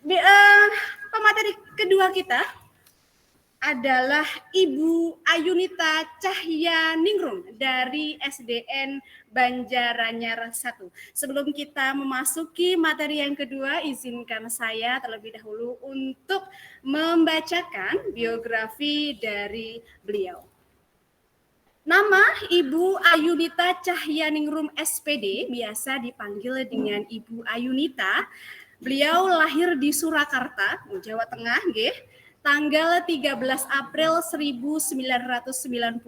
Pemateri kedua kita adalah Ibu Ayunita Cahya Ningrum dari SDN Banjaranyar 1. Sebelum kita memasuki materi yang kedua, izinkan saya terlebih dahulu untuk membacakan biografi dari beliau. Nama Ibu Ayunita Cahya Ningrum SPD, biasa dipanggil dengan Ibu Ayunita. Beliau lahir di Surakarta, Jawa Tengah, tanggal 13 April 1990.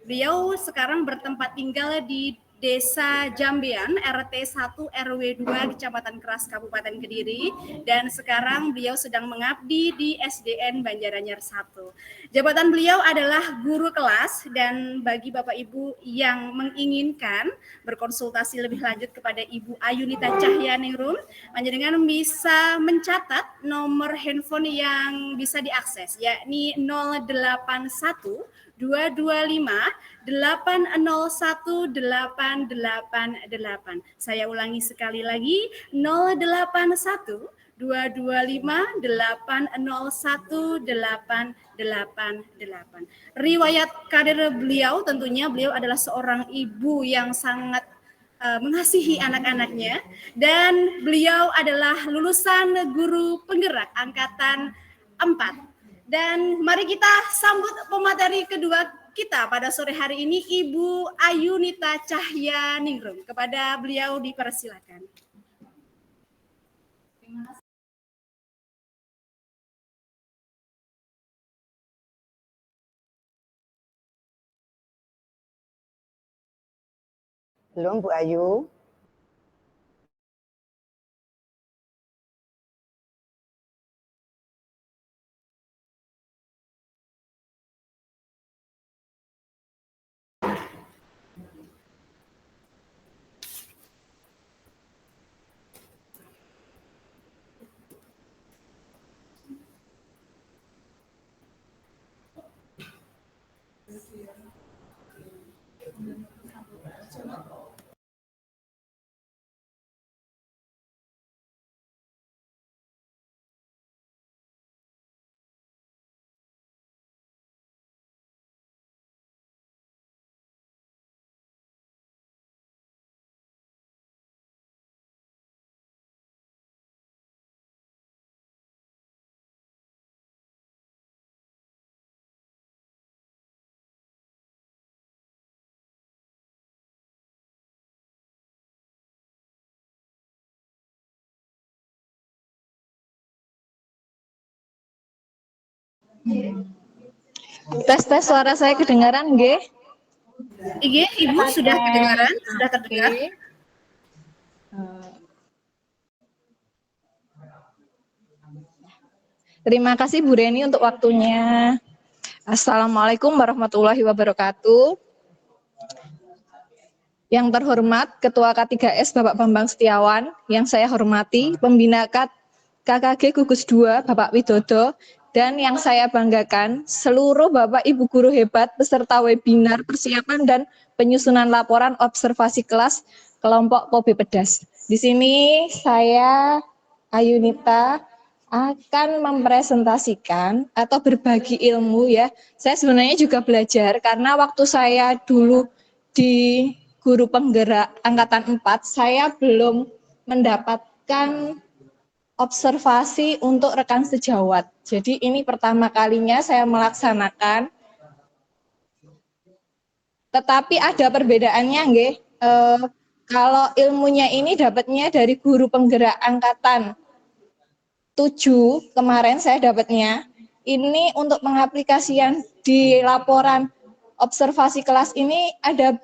Beliau sekarang bertempat tinggal di Desa Jambean, RT 1 RW 2 Kecamatan Keras, Kabupaten Kediri, dan sekarang beliau sedang mengabdi di SDN Banjaranyar 1. Jabatan beliau adalah guru kelas, dan bagi Bapak Ibu yang menginginkan berkonsultasi lebih lanjut kepada Ibu Ayunita Cahya Ningrum, panjenengan bisa mencatat nomor handphone yang bisa diakses, yakni 081 225 801 888. Saya ulangi sekali lagi, 081 225 801 888. Riwayat karir beliau, tentunya beliau adalah seorang ibu yang sangat mengasihi anak-anaknya, dan beliau adalah lulusan guru penggerak angkatan 4. Dan mari kita sambut pemateri kedua kita pada sore hari ini, Ibu Ayunita Cahya Ningrum. Kepada beliau dipersilakan. Terima kasih. Belum, Bu Ayu. Tes suara saya kedengaran, nggih? Nggih, Ibu sudah kedengaran, sudah terdengar. Terima kasih Bu Reni untuk waktunya. Assalamualaikum warahmatullahi wabarakatuh. Yang terhormat Ketua K3S Bapak Bambang Setiawan, yang saya hormati Pembina KKG Gugus 2 Bapak Widodo, dan yang saya banggakan seluruh Bapak Ibu guru hebat peserta webinar persiapan dan penyusunan laporan observasi kelas kelompok Kobe Pedas. Di sini saya Ayunita akan mempresentasikan atau berbagi ilmu ya. Saya sebenarnya juga belajar karena waktu saya dulu di guru penggerak angkatan 4, saya belum mendapatkan observasi untuk rekan sejawat. Jadi ini pertama kalinya saya melaksanakan. Tetapi ada perbedaannya nggih. Kalau ilmunya ini dapatnya dari guru penggerak angkatan 7 kemarin saya dapatnya. Ini untuk pengaplikasian di laporan observasi kelas ini ada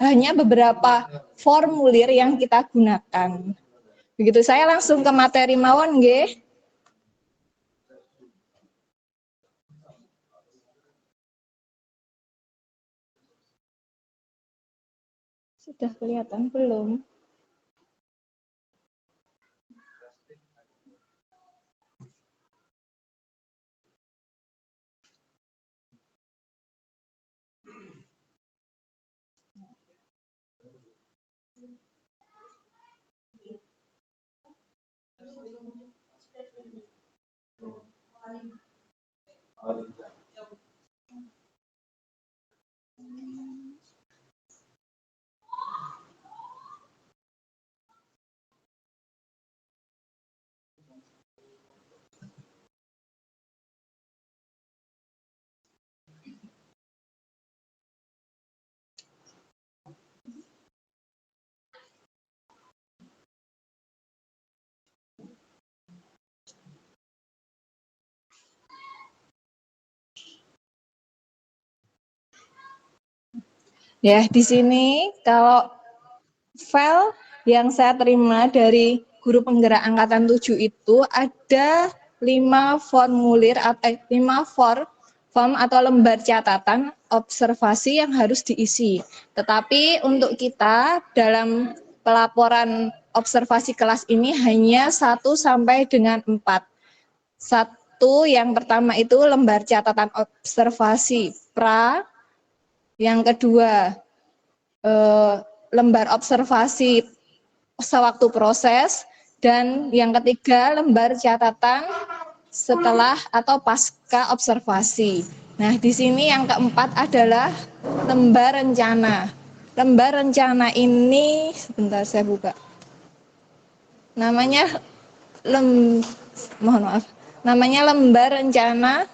hanya beberapa formulir yang kita gunakan. Begitu, saya langsung ke materi mawon nggih. Sudah kelihatan belum? Ya, di sini kalau file yang saya terima dari guru penggerak angkatan 7 itu ada 5 formulir atau 5 form atau lembar catatan observasi yang harus diisi. Tetapi untuk kita dalam pelaporan observasi kelas ini hanya 1 sampai dengan 4. Satu, yang pertama itu lembar catatan observasi pra. Yang kedua, lembar observasi sewaktu proses. Dan yang ketiga, lembar catatan setelah atau pasca observasi. Nah, di sini yang keempat adalah lembar rencana. Lembar rencana ini, sebentar saya buka. Namanya lembar rencana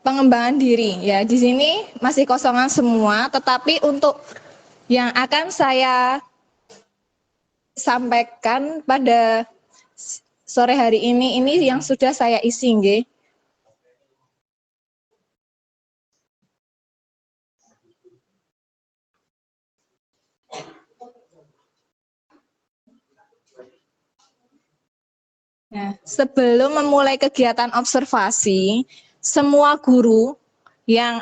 pengembangan diri. Ya, di sini masih kosongan semua, tetapi untuk yang akan saya sampaikan pada sore hari ini yang sudah saya isi, nggih. Nah, sebelum memulai kegiatan observasi, semua guru yang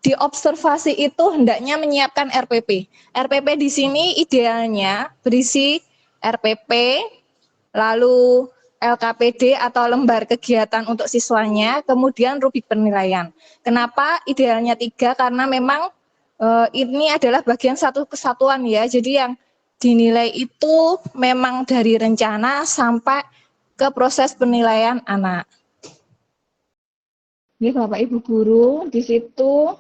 diobservasi itu hendaknya menyiapkan RPP. RPP di sini idealnya berisi RPP, lalu LKPD atau lembar kegiatan untuk siswanya, kemudian rubrik penilaian. Kenapa idealnya 3? Karena memang ini adalah bagian satu kesatuan ya. Jadi yang dinilai itu memang dari rencana sampai ke proses penilaian anak. Ini Bapak Ibu Guru, di situ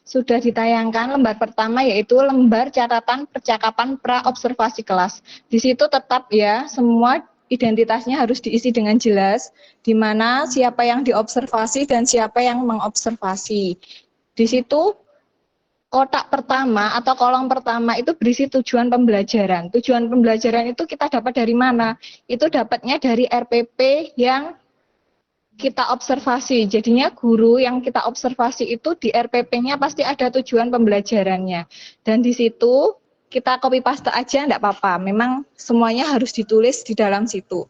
sudah ditayangkan lembar pertama yaitu lembar catatan percakapan pra-observasi kelas. Di situ tetap ya, semua identitasnya harus diisi dengan jelas, di mana siapa yang diobservasi dan siapa yang mengobservasi. Di situ kotak pertama atau kolom pertama itu berisi tujuan pembelajaran. Tujuan pembelajaran itu kita dapat dari mana? Itu dapatnya dari RPP yang kita observasi. Jadinya guru yang kita observasi itu di RPP-nya pasti ada tujuan pembelajarannya. Dan di situ kita copy paste aja enggak apa-apa. Memang semuanya harus ditulis di dalam situ.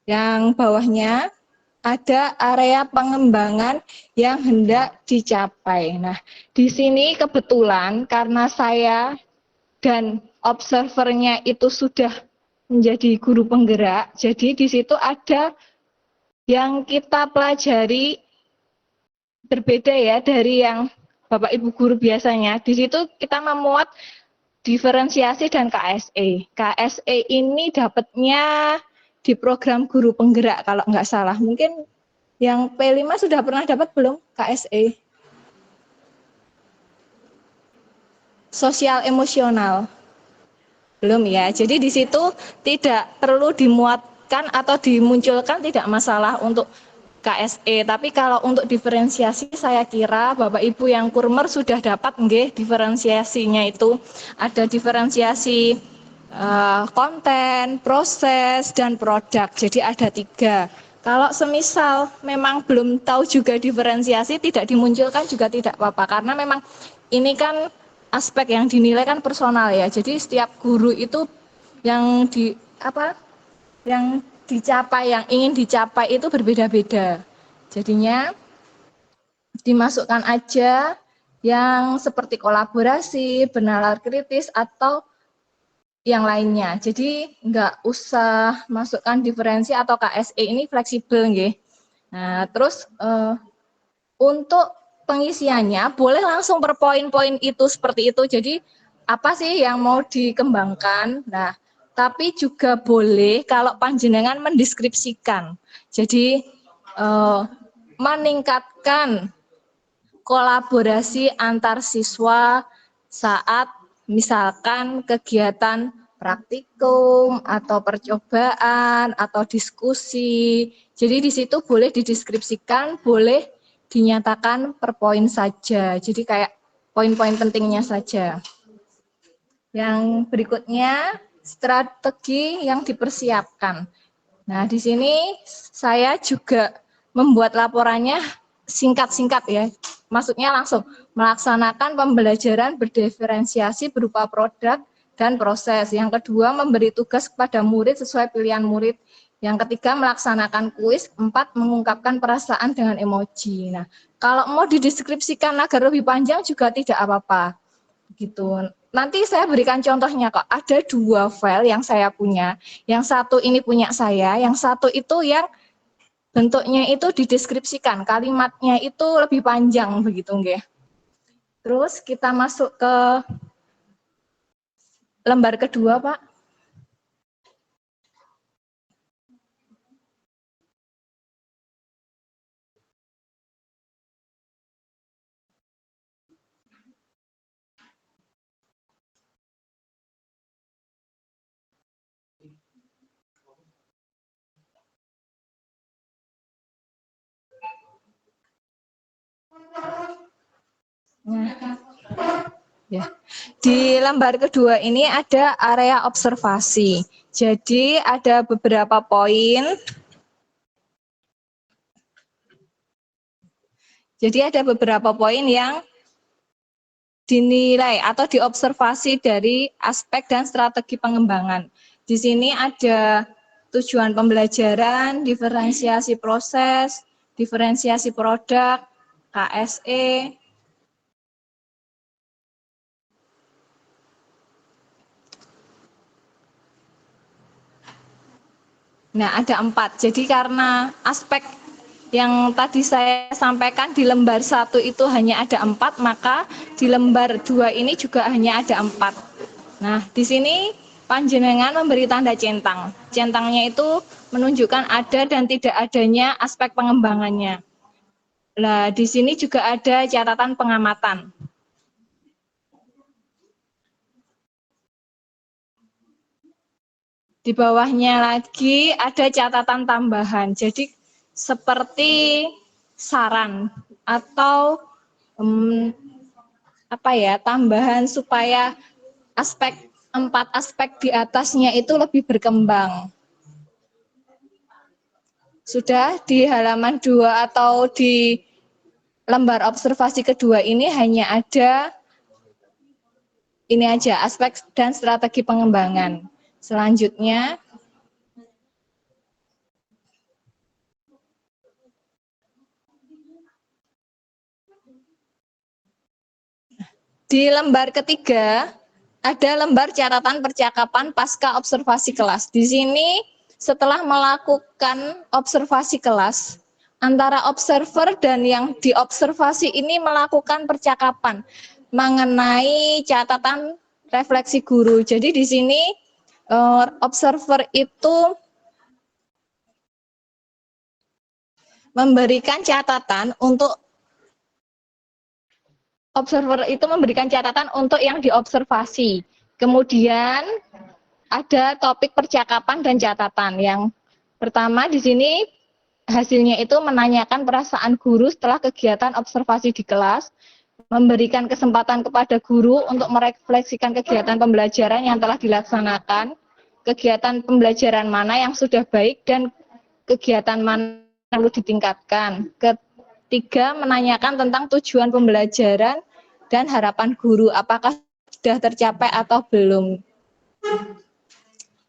Yang bawahnya ada area pengembangan yang hendak dicapai. Nah, di sini kebetulan karena saya dan observernya itu sudah menjadi guru penggerak, jadi di situ ada yang kita pelajari berbeda ya dari yang Bapak Ibu guru biasanya. Di situ kita memuat diferensiasi dan KSE. KSE ini dapatnya di program guru penggerak kalau nggak salah. Mungkin yang P5 sudah pernah dapat belum KSE? Sosial emosional. Belum ya. Jadi di situ tidak perlu dimuatkan atau dimunculkan, tidak masalah untuk KSE. Tapi kalau untuk diferensiasi saya kira Bapak Ibu yang kurmer sudah dapat nggih diferensiasinya itu. Ada diferensiasi konten, proses, dan produk. Jadi ada 3. Kalau semisal memang belum tahu juga diferensiasi, tidak dimunculkan juga tidak apa-apa. Karena memang ini kan aspek yang dinilai kan personal ya. Jadi setiap guru itu yang dicapai, yang ingin dicapai itu berbeda-beda. Jadinya dimasukkan aja yang seperti kolaborasi, bernalar kritis, atau yang lainnya. Jadi nggak usah masukkan diferensi atau KSE, ini fleksibel nggih. Nah, terus untuk pengisiannya boleh langsung per poin-poin itu seperti itu. Jadi apa sih yang mau dikembangkan? Nah, tapi juga boleh kalau panjenengan mendeskripsikan. Jadi meningkatkan kolaborasi antar siswa saat misalkan kegiatan praktikum atau percobaan atau diskusi. Jadi di situ boleh dideskripsikan, boleh dinyatakan per poin saja. Jadi kayak poin-poin pentingnya saja. Yang berikutnya, strategi yang dipersiapkan. Nah, di sini saya juga membuat laporannya singkat-singkat ya. Maksudnya langsung melaksanakan pembelajaran berdiferensiasi berupa produk dan proses. Yang kedua, memberi tugas kepada murid sesuai pilihan murid. Yang ketiga, melaksanakan kuis. 4, mengungkapkan perasaan dengan emoji. Nah, kalau mau dideskripsikan agar lebih panjang juga tidak apa-apa. Gitu. Nanti saya berikan contohnya kok. Ada 2 file yang saya punya. Yang satu ini punya saya, yang satu itu yang bentuknya itu dideskripsikan, kalimatnya itu lebih panjang begitu nggih. Terus kita masuk ke lembar kedua, Pak. Nah, ya. Di lembar kedua ini ada area observasi. Jadi ada beberapa poin. Jadi ada beberapa poin yang dinilai atau diobservasi dari aspek dan strategi pengembangan. Di sini ada tujuan pembelajaran, diferensiasi proses, diferensiasi produk, KSE. Nah, ada 4. Jadi karena aspek yang tadi saya sampaikan di lembar 1 itu hanya ada 4, maka di lembar 2 ini juga hanya ada 4. Nah, di sini panjenengan memberi tanda centang. Centangnya itu menunjukkan ada dan tidak adanya aspek pengembangannya. Nah, di sini juga ada catatan pengamatan. Di bawahnya lagi ada catatan tambahan. Jadi seperti saran atau tambahan supaya 4 aspek di atasnya itu lebih berkembang. Sudah di halaman 2 atau di lembar observasi kedua ini hanya ada ini aja, aspek dan strategi pengembangan. Selanjutnya, di lembar ketiga, ada lembar catatan percakapan pasca observasi kelas. Di sini setelah melakukan observasi kelas, antara observer dan yang diobservasi ini melakukan percakapan mengenai catatan refleksi guru. Jadi di sini observer itu memberikan catatan untuk yang diobservasi. Kemudian ada topik percakapan dan catatan. Yang pertama di sini hasilnya itu menanyakan perasaan guru setelah kegiatan observasi di kelas, memberikan kesempatan kepada guru untuk merefleksikan kegiatan pembelajaran yang telah dilaksanakan, kegiatan pembelajaran mana yang sudah baik dan kegiatan mana yang perlu ditingkatkan. Ketiga, menanyakan tentang tujuan pembelajaran dan harapan guru, apakah sudah tercapai atau belum.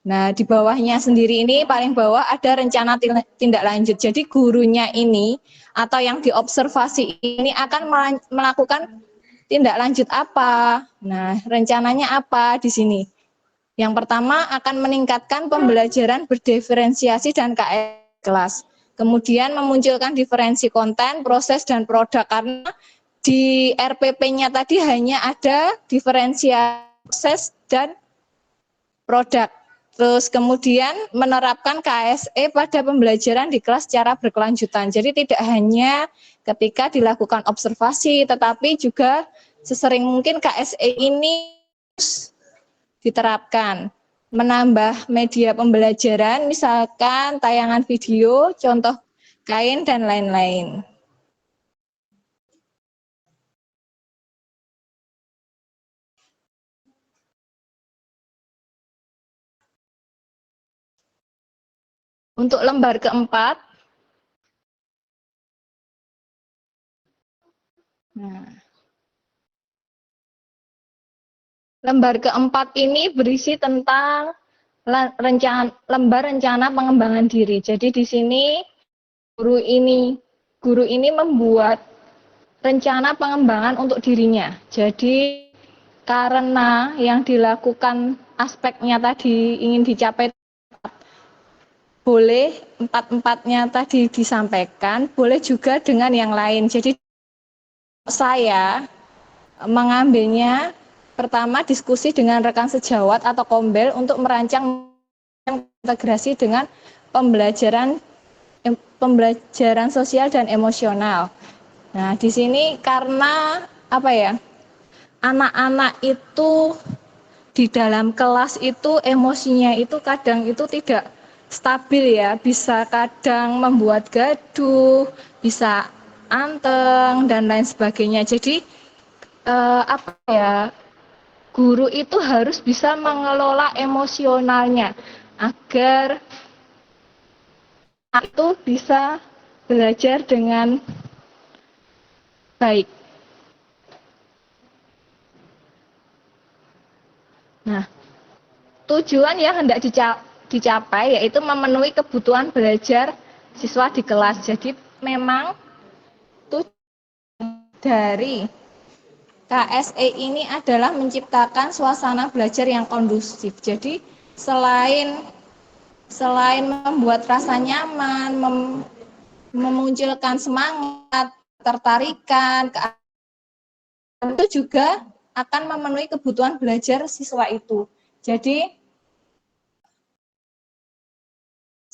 Nah, di bawahnya sendiri ini, paling bawah ada rencana tindak lanjut. Jadi gurunya ini atau yang diobservasi ini akan melakukan tindak lanjut apa. Nah, rencananya apa di sini? Yang pertama akan meningkatkan pembelajaran berdiferensiasi dan KS kelas. Kemudian memunculkan diferensi konten, proses, dan produk. Karena di RPP-nya tadi hanya ada diferensiasi proses dan produk. Terus kemudian menerapkan KSE pada pembelajaran di kelas secara berkelanjutan. Jadi tidak hanya ketika dilakukan observasi, tetapi juga sesering mungkin KSE ini diterapkan. Menambah media pembelajaran, misalkan tayangan video, contoh kain, dan lain-lain. Untuk lembar keempat, lembar keempat ini berisi tentang lembar rencana pengembangan diri. Jadi di sini guru ini membuat rencana pengembangan untuk dirinya. Jadi karena yang dilakukan aspeknya tadi ingin dicapai, boleh empat-empatnya tadi disampaikan, boleh juga dengan yang lain. Jadi saya mengambilnya pertama diskusi dengan rekan sejawat atau kombel untuk merancang integrasi dengan pembelajaran sosial dan emosional. Nah, di sini karena apa ya? Anak-anak itu di dalam kelas itu emosinya itu kadang itu tidak stabil ya, bisa kadang membuat gaduh, bisa anteng dan lain sebagainya. Jadi apa ya, guru itu harus bisa mengelola emosionalnya agar itu bisa belajar dengan baik. Nah, tujuan yang hendak dicapai yaitu memenuhi kebutuhan belajar siswa di kelas. Jadi memang tujuan dari KSE ini adalah menciptakan suasana belajar yang kondusif. Jadi selain membuat rasa nyaman, memunculkan semangat, ketertarikan, itu juga akan memenuhi kebutuhan belajar siswa itu.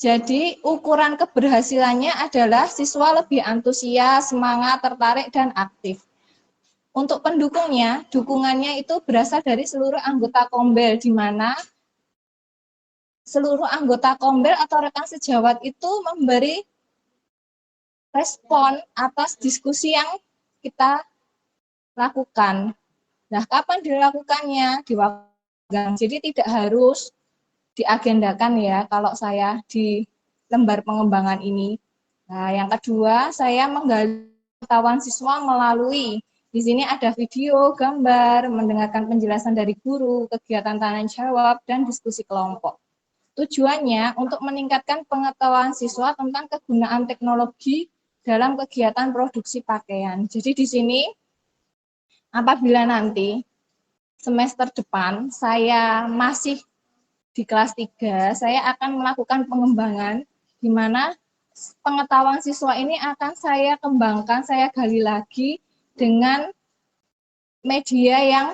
Jadi ukuran keberhasilannya adalah siswa lebih antusias, semangat, tertarik, dan aktif. Untuk pendukungnya, dukungannya itu berasal dari seluruh anggota kombel, di mana seluruh anggota kombel atau rekan sejawat itu memberi respon atas diskusi yang kita lakukan. Nah, kapan dilakukannya? Di waktu. Jadi tidak harus diagendakan ya kalau saya di lembar pengembangan ini. Nah, yang kedua, saya menggali pengetahuan siswa melalui di sini ada video, gambar, mendengarkan penjelasan dari guru, kegiatan tanya jawab, dan diskusi kelompok. Tujuannya untuk meningkatkan pengetahuan siswa tentang kegunaan teknologi dalam kegiatan produksi pakaian. Jadi di sini apabila nanti semester depan saya masih di kelas 3, saya akan melakukan pengembangan di mana pengetahuan siswa ini akan saya kembangkan, saya gali lagi dengan media yang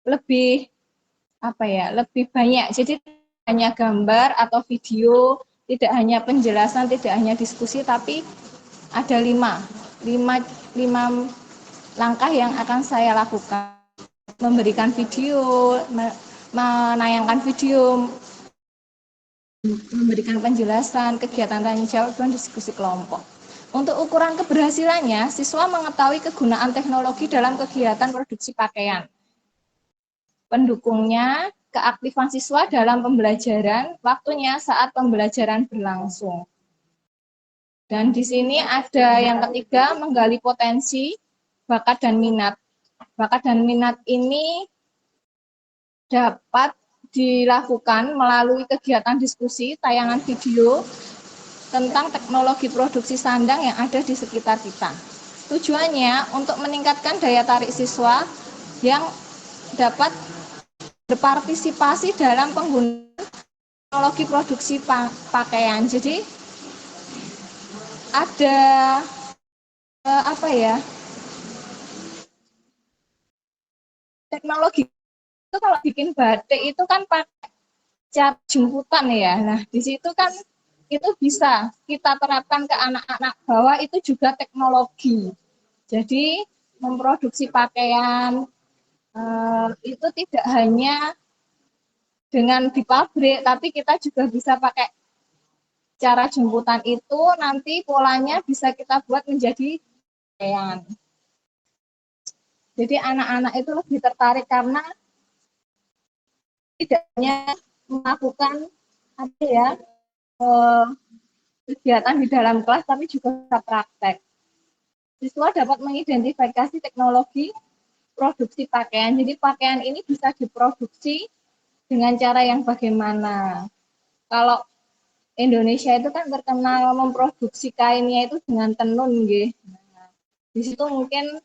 lebih lebih banyak. Jadi hanya gambar atau video, tidak hanya penjelasan, tidak hanya diskusi, tapi ada lima langkah yang akan saya lakukan. Memberikan video, menayangkan video, memberikan penjelasan, kegiatan tanya jawab, dan diskusi kelompok. Untuk ukuran keberhasilannya, siswa mengetahui kegunaan teknologi dalam kegiatan produksi pakaian. Pendukungnya, keaktifan siswa dalam pembelajaran, waktunya saat pembelajaran berlangsung. Dan di sini ada yang ketiga, menggali potensi, bakat, dan minat. Bakat dan minat ini dapat dilakukan melalui kegiatan diskusi, tayangan video tentang teknologi produksi sandang yang ada di sekitar kita. Tujuannya untuk meningkatkan daya tarik siswa yang dapat berpartisipasi dalam penggunaan teknologi produksi pakaian. Jadi ada teknologi itu kalau bikin batik itu kan pakai cara jemputan ya. Nah, di situ kan itu bisa kita terapkan ke anak-anak bahwa itu juga teknologi. Jadi memproduksi pakaian itu tidak hanya dengan di pabrik, tapi kita juga bisa pakai cara jemputan itu, nanti polanya bisa kita buat menjadi pakaian. Jadi anak-anak itu lebih tertarik karena tidak hanya melakukan apa ya kegiatan di dalam kelas, tapi juga bisa praktek. Siswa dapat mengidentifikasi teknologi produksi pakaian. Jadi pakaian ini bisa diproduksi dengan cara yang bagaimana. Kalau Indonesia itu kan terkenal memproduksi kainnya itu dengan tenun, gitu. Nah, di situ mungkin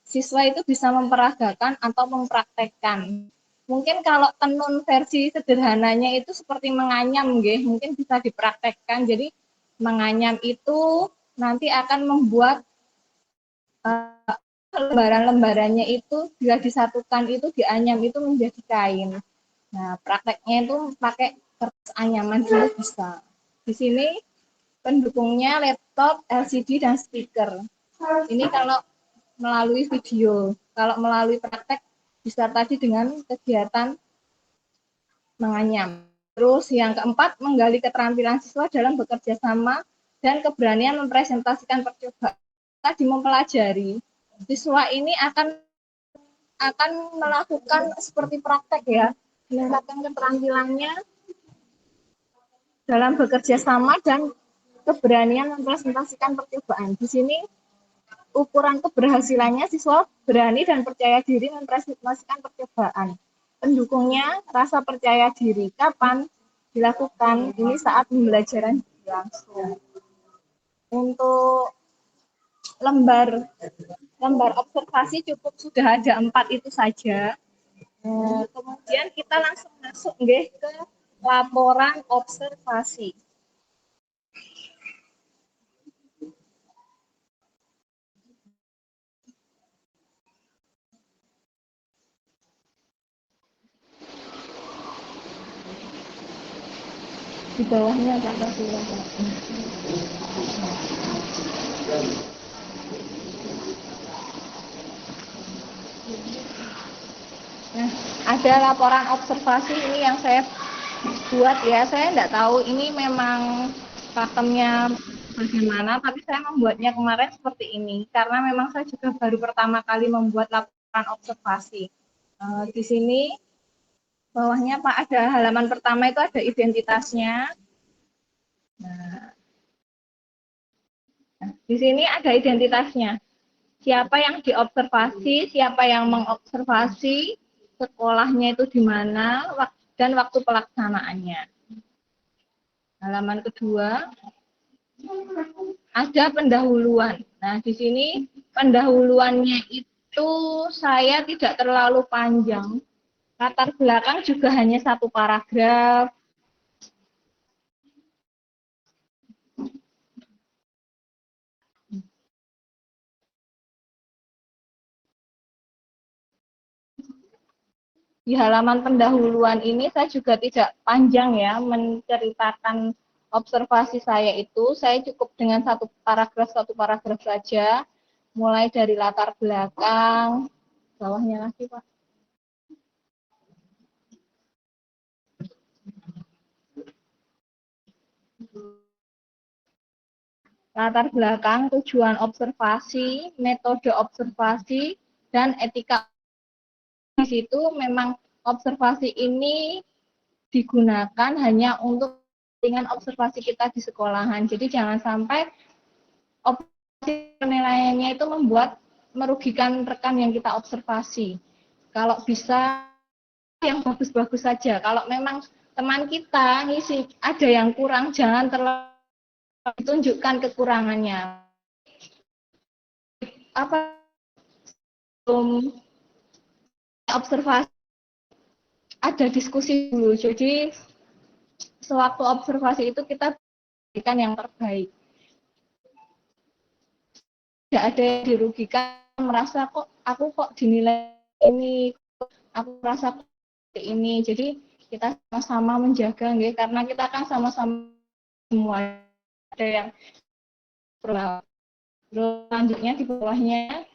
siswa itu bisa memperagakan atau mempraktekkan. Mungkin kalau tenun versi sederhananya itu seperti menganyam, gitu. Mungkin bisa dipraktekkan. Jadi menganyam itu nanti akan membuat lembaran-lembarannya itu bila disatukan itu dianyam itu menjadi kain. Nah, prakteknya itu pakai kertas anyaman dulu bisa. Di sini pendukungnya laptop, LCD, dan speaker. Ini kalau melalui video. Kalau melalui praktek bisa tadi dengan kegiatan menganyam. Terus yang keempat, menggali keterampilan siswa dalam bekerja sama dan keberanian mempresentasikan percobaan. Tadi mempelajari, siswa ini akan melakukan seperti praktek ya, meningkatkan keterampilannya dalam bekerja sama dan keberanian mempresentasikan percobaan. Di sini ukuran keberhasilannya siswa berani dan percaya diri mempresentasikan percobaan. Pendukungnya rasa percaya diri. Kapan dilakukan? Ini saat pembelajaran langsung. Untuk lembar observasi cukup sudah ada 4 itu saja. Kemudian kita langsung masuk ke laporan observasi. Di bawahnya ada Nah, ada laporan observasi ini yang saya buat ya. Saya tidak tahu ini memang pakemnya bagaimana, tapi saya membuatnya kemarin seperti ini karena memang saya juga baru pertama kali membuat laporan observasi. Di sini bawahnya Pak ada halaman pertama itu ada identitasnya. Nah, di sini ada identitasnya. Siapa yang diobservasi, siapa yang mengobservasi, sekolahnya itu di mana, dan waktu pelaksanaannya. Halaman kedua, ada pendahuluan. Nah, di sini pendahuluannya itu saya tidak terlalu panjang. Latar belakang juga hanya 1 paragraf. Di halaman pendahuluan ini saya juga tidak panjang ya menceritakan observasi saya itu. Saya cukup dengan 1 paragraf saja, mulai dari latar belakang. Bawahnya lagi Pak. Latar belakang, tujuan observasi, metode observasi, dan etika. Di situ memang observasi ini digunakan hanya untuk kepentingan observasi kita di sekolahan. Jadi jangan sampai observasi penilaiannya itu merugikan rekan yang kita observasi. Kalau bisa yang bagus-bagus saja. Kalau memang teman kita ngisi ada yang kurang, jangan terlalu ditunjukkan kekurangannya. Apa observasi ada diskusi dulu. Jadi sewaktu observasi itu kita berikan yang terbaik. Tidak ada yang dirugikan, merasa kok aku kok dinilai ini, aku merasa ini. Jadi kita sama-sama menjaga nggih, karena kita kan sama-sama semua ada yang terus selanjutnya di bawahnya.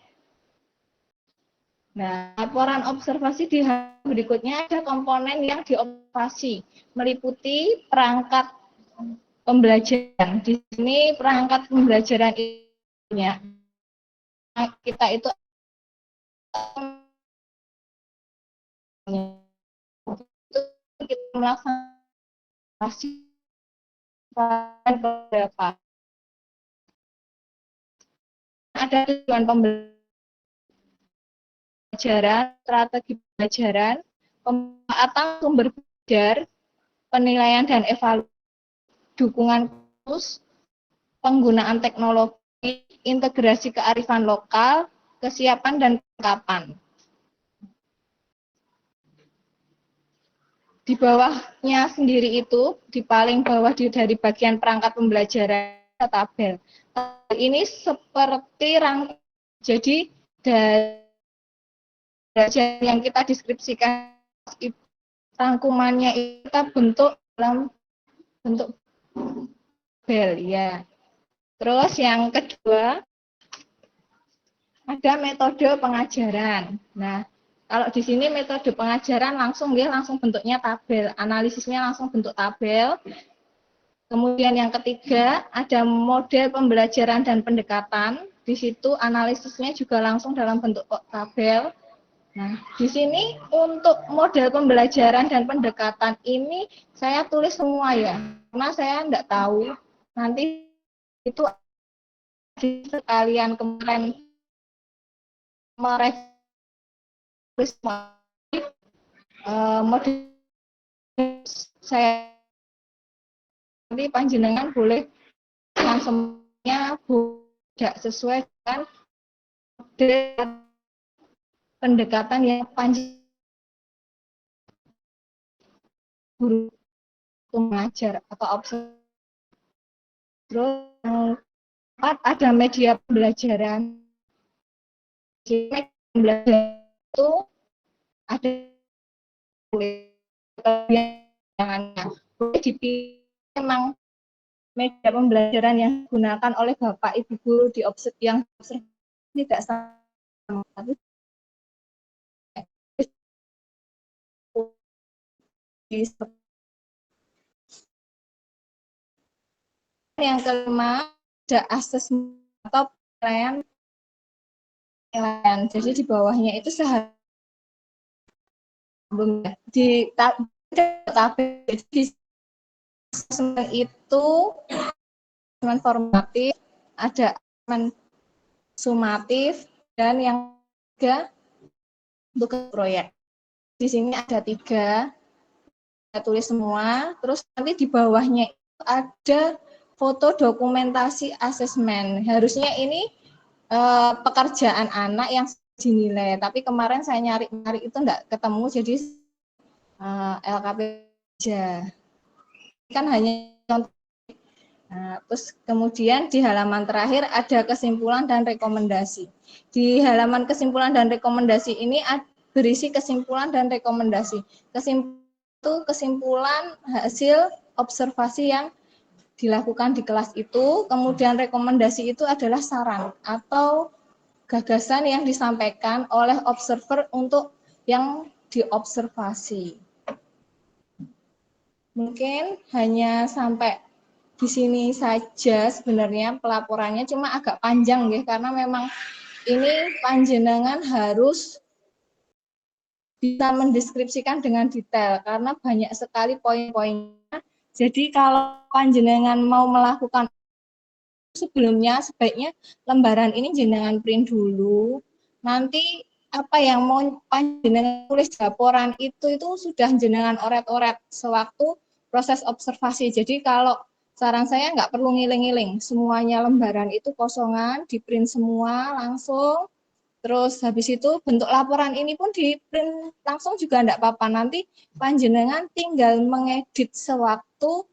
Nah, laporan observasi di halaman berikutnya ada komponen yang diobservasi, meliputi perangkat pembelajaran. Di sini perangkat pembelajaran ini kita itu kita melaksanakan beberapa. Ada tujuan pembelajaran, strategi pembelajaran, pemanfaatan sumber belajar, penilaian dan evaluasi, dukungan kursus, penggunaan teknologi, integrasi kearifan lokal, kesiapan dan kelengkapan. Di bawahnya sendiri itu, di paling bawah dari bagian perangkat pembelajaran tabel. Tabel ini seperti rangkaian. Jadi dari yang kita deskripsikan rangkumannya kita bentuk dalam bentuk tabel ya. Terus yang kedua ada metode pengajaran. Nah, kalau di sini metode pengajaran langsung bentuknya tabel, analisisnya langsung bentuk tabel. Kemudian yang ketiga ada model pembelajaran dan pendekatan. Di situ analisisnya juga langsung dalam bentuk tabel. Nah, di sini untuk model pembelajaran dan pendekatan ini saya tulis semua ya, karena saya enggak tahu nanti itu sekalian kemarin merevis model saya nanti panjenengan boleh langsungnya tidak sesuai dengan model pendekatan yang panjang guru mengajar atau observasi. Terus yang keempat ada media pembelajaran. Media pembelajaran itu ada boleh dipilih memang media pembelajaran yang digunakan oleh Bapak Ibu guru di yang tidak sama, tapi yang kelima ada asesmen atau penilaian. Jadi di bawahnya itu di tabel di asesmen itu asesmen formatif, ada asesmen sumatif, dan yang ketiga untuk proyek. Di sini ada 3, saya tulis semua. Terus nanti di bawahnya itu ada foto dokumentasi asesmen. Harusnya ini pekerjaan anak yang dinilai, tapi kemarin saya nyari itu enggak ketemu, jadi LKP aja. Kan hanya contoh. Nah, terus kemudian di halaman terakhir ada kesimpulan dan rekomendasi. Di halaman kesimpulan dan rekomendasi ini berisi kesimpulan dan rekomendasi. Kesimpulan hasil observasi yang dilakukan di kelas itu, kemudian rekomendasi itu adalah saran atau gagasan yang disampaikan oleh observer untuk yang diobservasi. Mungkin hanya sampai di sini saja sebenarnya pelaporannya, cuma agak panjang ya, karena memang ini panjenengan harus bisa mendeskripsikan dengan detail karena banyak sekali poin-poinnya. Jadi kalau panjenengan mau melakukan sebelumnya sebaiknya lembaran ini jenengan print dulu. Nanti apa yang mau panjenengan tulis laporan itu sudah jenengan oret-oret sewaktu proses observasi. Jadi kalau saran saya nggak perlu ngiling-ngiling, semuanya lembaran itu kosongan, di print semua langsung. Terus habis itu bentuk laporan ini pun di print langsung juga enggak apa-apa. Nanti panjenengan tinggal mengedit sewaktu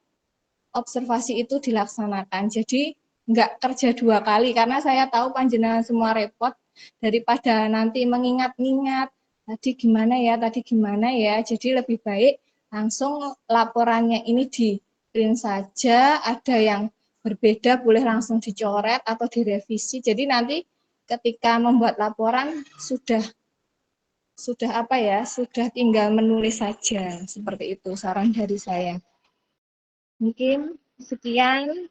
observasi itu dilaksanakan. Jadi enggak kerja 2 kali, karena saya tahu panjenengan semua repot, daripada nanti mengingat-ingat tadi gimana ya. Jadi lebih baik langsung laporannya ini di print saja, ada yang berbeda boleh langsung dicoret atau direvisi. Jadi nanti ketika membuat laporan sudah sudah tinggal menulis saja. Seperti itu saran dari saya. Mungkin sekian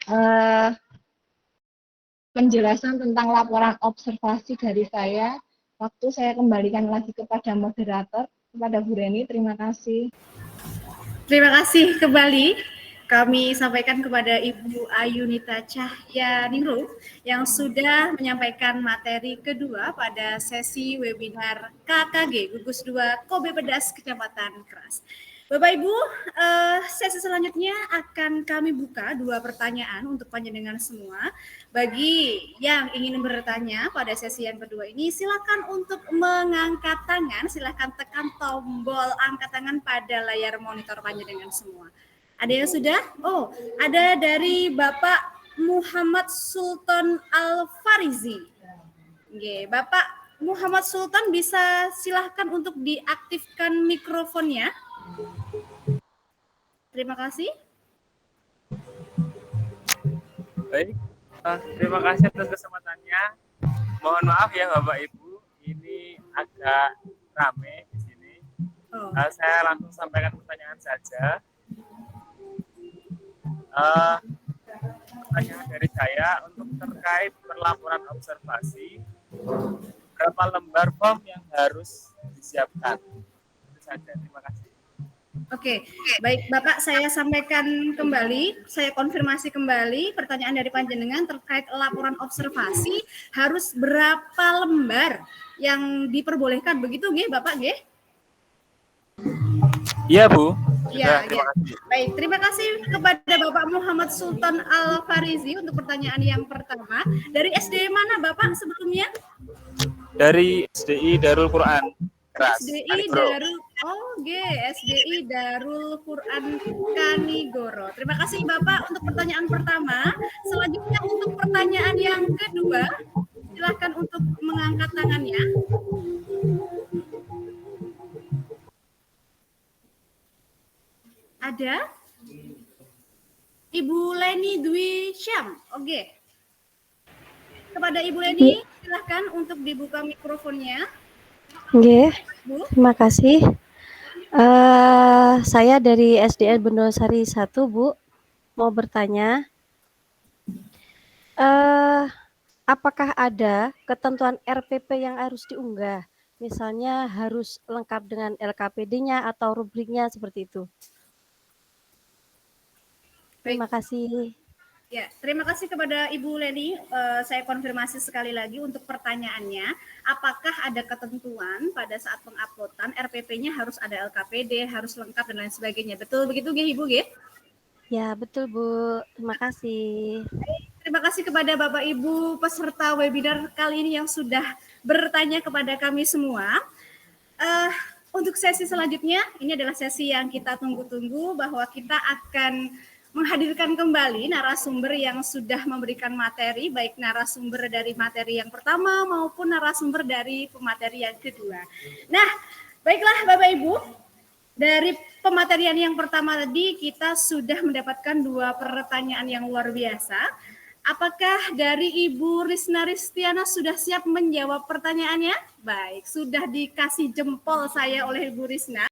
penjelasan tentang laporan observasi dari saya. Waktu saya kembalikan lagi kepada moderator, kepada Bu Reni. Terima kasih. Terima kasih kembali. Kami sampaikan kepada Ibu Ayunita Cahyaningrum yang sudah menyampaikan materi kedua pada sesi webinar KKG Gugus 2 Kobe Pedas Kecamatan Keras. Bapak Ibu, sesi selanjutnya akan kami buka 2 pertanyaan untuk panjenengan semua. Bagi yang ingin bertanya pada sesi yang kedua ini, silakan untuk mengangkat tangan, silakan tekan tombol angkat tangan pada layar monitor panjenengan semua. Ada yang sudah? Oh, ada dari Bapak Muhammad Sultan Al-Farizi. Oke, Bapak Muhammad Sultan bisa silahkan untuk diaktifkan mikrofonnya. Terima kasih. Baik, terima kasih atas kesempatannya. Mohon maaf ya Bapak Ibu, ini agak rame di sini. Saya langsung sampaikan pertanyaan saja. Pertanyaan dari saya untuk terkait pelaporan observasi, berapa lembar form yang harus disiapkan? Itu saja, terima kasih. Oke, baik Bapak, saya sampaikan kembali, saya konfirmasi kembali pertanyaan dari panjenengan terkait laporan observasi harus berapa lembar yang diperbolehkan, begitu nggih Bapak nggih? Iya Bu. Ya, ya. Baik, terima kasih kepada Bapak Muhammad Sultan Al-Farizi untuk pertanyaan yang pertama. Dari SDI mana Bapak sebelumnya? Dari SDI Darul Quran Keras. SDI Darul SDI Darul Quran Kanigoro. Terima kasih Bapak untuk pertanyaan pertama. Selanjutnya untuk pertanyaan yang kedua, silakan untuk mengangkat tangannya. Ada Ibu Leni Dwi Syam. Oke. Kepada Ibu Leni, silahkan untuk dibuka mikrofonnya. Oke, terima kasih. Saya dari SDN Bendosari 1, Bu. Mau bertanya, apakah ada ketentuan RPP yang harus diunggah? Misalnya harus lengkap dengan LKPD-nya atau rubriknya seperti itu. Terima kasih. Ya, terima kasih kepada Ibu Leni. Saya konfirmasi sekali lagi untuk pertanyaannya, apakah ada ketentuan pada saat penguploadan RPP-nya harus ada LKPD, harus lengkap dan lain sebagainya. Betul begitu nggih Ibu nggih? Ya, betul Bu. Terima kasih. Terima kasih kepada Bapak Ibu peserta webinar kali ini yang sudah bertanya kepada kami semua. Untuk sesi selanjutnya, ini adalah sesi yang kita tunggu-tunggu bahwa kita akan menghadirkan kembali narasumber yang sudah memberikan materi, baik narasumber dari materi yang pertama maupun narasumber dari pemateri yang kedua. Nah, baiklah Bapak Ibu, dari pematerian yang pertama tadi kita sudah mendapatkan 2 pertanyaan yang luar biasa. Apakah dari Ibu Risna Ristiana sudah siap menjawab pertanyaannya? Baik, sudah dikasih jempol saya oleh Ibu Risna.